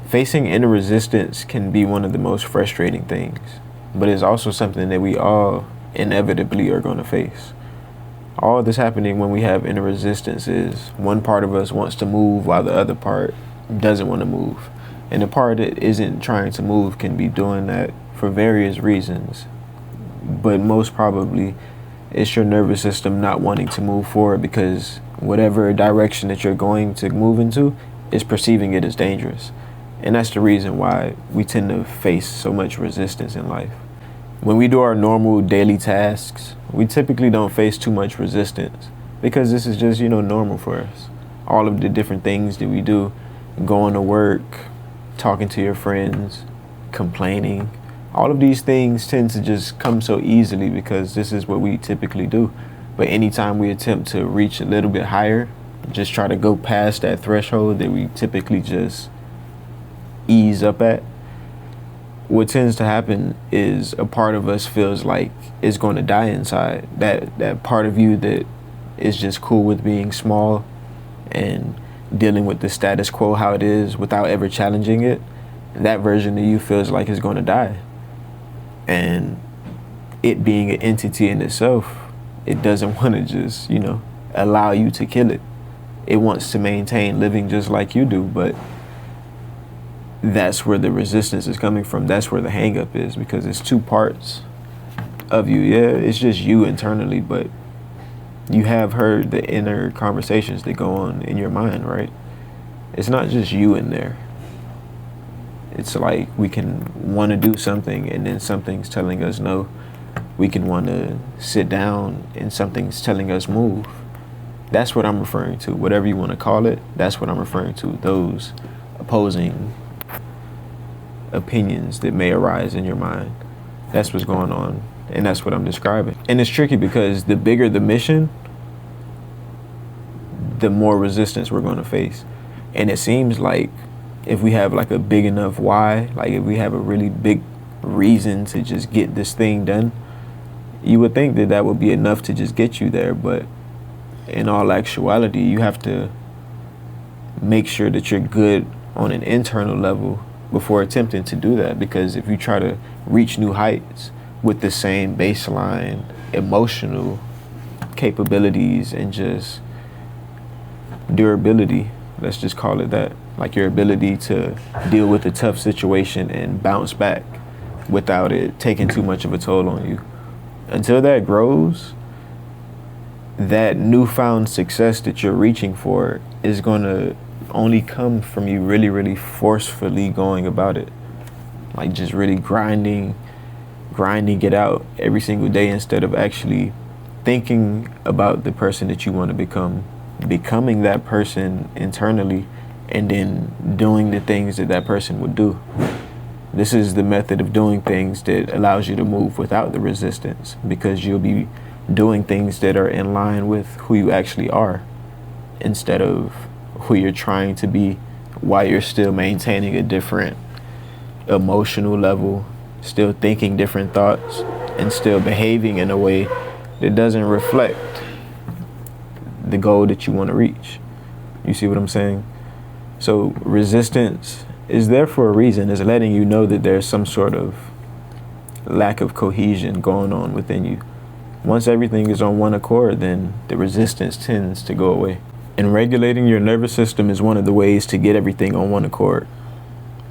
Facing inner resistance can be one of the most frustrating things, but it's also something that we all inevitably are going to face. All this happening when we have inner resistance is one part of us wants to move while the other part doesn't want to move. And the part that isn't trying to move can be doing that for various reasons. But most probably, it's your nervous system not wanting to move forward because whatever direction that you're going to move into is perceiving it as dangerous. And that's the reason why we tend to face so much resistance in life. When we do our normal daily tasks, we typically don't face too much resistance because this is just, normal for us. All of the different things that we do, going to work, talking to your friends, complaining, all of these things tend to just come so easily because this is what we typically do. But anytime we attempt to reach a little bit higher, just try to go past that threshold that we typically just ease up at, what tends to happen is a part of us feels like it's going to die inside. That part of you that is just cool with being small and dealing with the status quo how it is without ever challenging it, that version of you feels like it's going to die. And it being an entity in itself, it doesn't want to just, allow you to kill it. It wants to maintain living just like you do, but that's where the resistance is coming from. That's where the hang up is, because it's two parts of you. Yeah, it's just you internally, but you have heard the inner conversations that go on in your mind, right? It's not just you in there. It's like we can want to do something and then something's telling us no. We can want to sit down and something's telling us move. That's what I'm referring to. Whatever you want to call it, that's what I'm referring to. Those opposing opinions that may arise in your mind. That's what's going on, and that's what I'm describing. And it's tricky because the bigger the mission, the more resistance we're going to face. And it seems like if we have like a big enough why, like if we have a really big reason to just get this thing done, you would think that that would be enough to just get you there. But in all actuality, you have to make sure that you're good on an internal level before attempting to do that, because if you try to reach new heights with the same baseline emotional capabilities and just durability, let's just call it that, like your ability to deal with a tough situation and bounce back without it taking too much of a toll on you, until that grows, that newfound success that you're reaching for is going to only come from you really, really forcefully going about it. Like just really grinding it out every single day instead of actually thinking about the person that you want to become, becoming that person internally, and then doing the things that that person would do. This is the method of doing things that allows you to move without the resistance, because you'll be doing things that are in line with who you actually are instead of who you're trying to be, while you're still maintaining a different emotional level, still thinking different thoughts, and still behaving in a way that doesn't reflect the goal that you want to reach. You see what I'm saying? So resistance is there for a reason. It's letting you know that there's some sort of lack of cohesion going on within you. Once everything is on one accord, then the resistance tends to go away. And regulating your nervous system is one of the ways to get everything on one accord,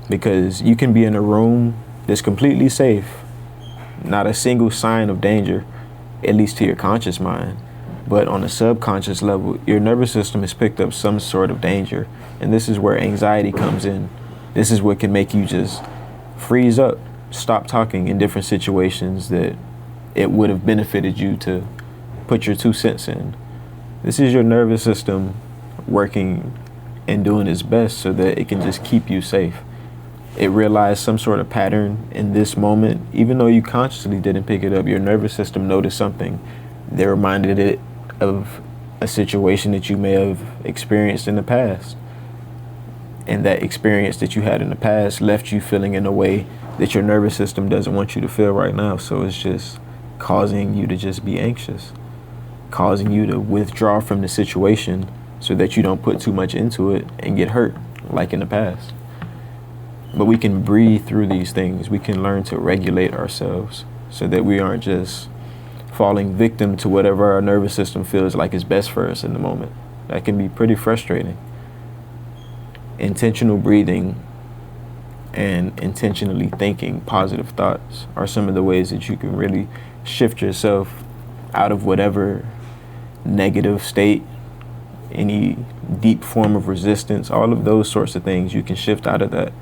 because you can be in a room that's completely safe, not a single sign of danger, at least to your conscious mind. But on a subconscious level, your nervous system has picked up some sort of danger. And this is where anxiety comes in. This is what can make you just freeze up, stop talking in different situations that it would have benefited you to put your 2 cents in. This is your nervous system working and doing its best so that it can just keep you safe. It realized some sort of pattern in this moment. Even though you consciously didn't pick it up, your nervous system noticed something that reminded it of a situation that you may have experienced in the past. And that experience that you had in the past left you feeling in a way that your nervous system doesn't want you to feel right now. So it's just causing you to just be anxious, causing you to withdraw from the situation so that you don't put too much into it and get hurt like in the past. But we can breathe through these things. We can learn to regulate ourselves so that we aren't just falling victim to whatever our nervous system feels like is best for us in the moment. That can be pretty frustrating. Intentional breathing and intentionally thinking positive thoughts are some of the ways that you can really shift yourself out of whatever negative state, any deep form of resistance, all of those sorts of things. You can shift out of that.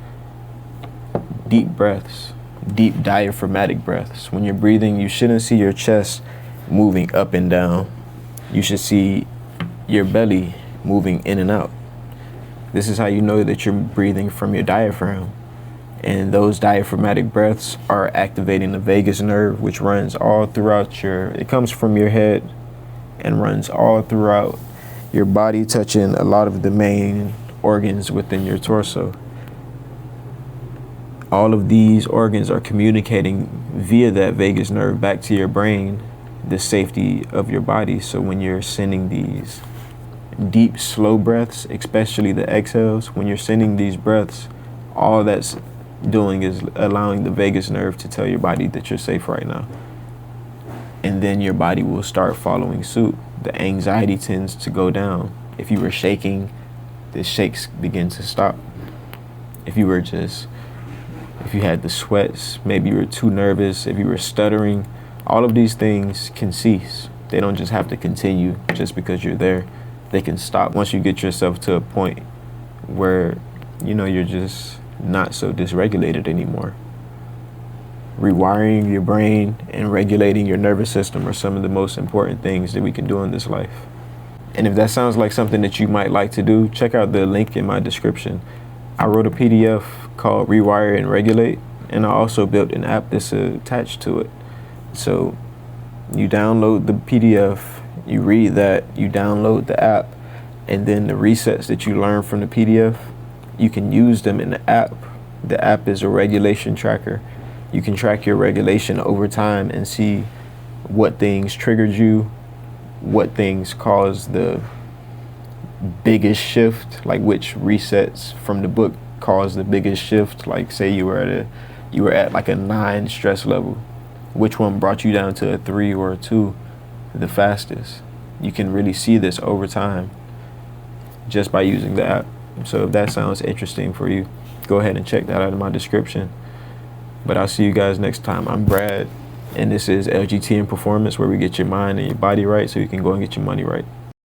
Deep breaths, deep diaphragmatic breaths. When you're breathing, you shouldn't see your chest moving up and down. You should see your belly moving in and out. This is how you know that you're breathing from your diaphragm. And those diaphragmatic breaths are activating the vagus nerve, which runs all throughout it comes from your head and runs all throughout your body, touching a lot of the main organs within your torso. All of these organs are communicating via that vagus nerve back to your brain, the safety of your body. So when you're sending these deep, slow breaths, especially the exhales, when you're sending these breaths, all that's doing is allowing the vagus nerve to tell your body that you're safe right now. And then your body will start following suit. The anxiety tends to go down. If you were shaking, the shakes begin to stop. If you had the sweats, maybe you were too nervous, if you were stuttering, all of these things can cease. They don't just have to continue just because you're there. They can stop once you get yourself to a point where, you're just not so dysregulated anymore. Rewiring your brain and regulating your nervous system are some of the most important things that we can do in this life. And if that sounds like something that you might like to do, check out the link in my description. I wrote a PDF called Rewire and Regulate, and I also built an app that's attached to it. So you download the PDF, you read that, you download the app, and then the resets that you learn from the PDF, you can use them in the app. The app is a regulation tracker. You can track your regulation over time and see what things triggered you, what things caused the biggest shift, like which resets from the book caused the biggest shift. Like say you were at like a 9 stress level, which one brought you down to a 3 or a 2 the fastest. You can really see this over time just by using the app. So if that sounds interesting for you, go ahead and check that out in my description. But I'll see you guys next time. I'm Brad, and this is LGT and Performance, where we get your mind and your body right so you can go and get your money right.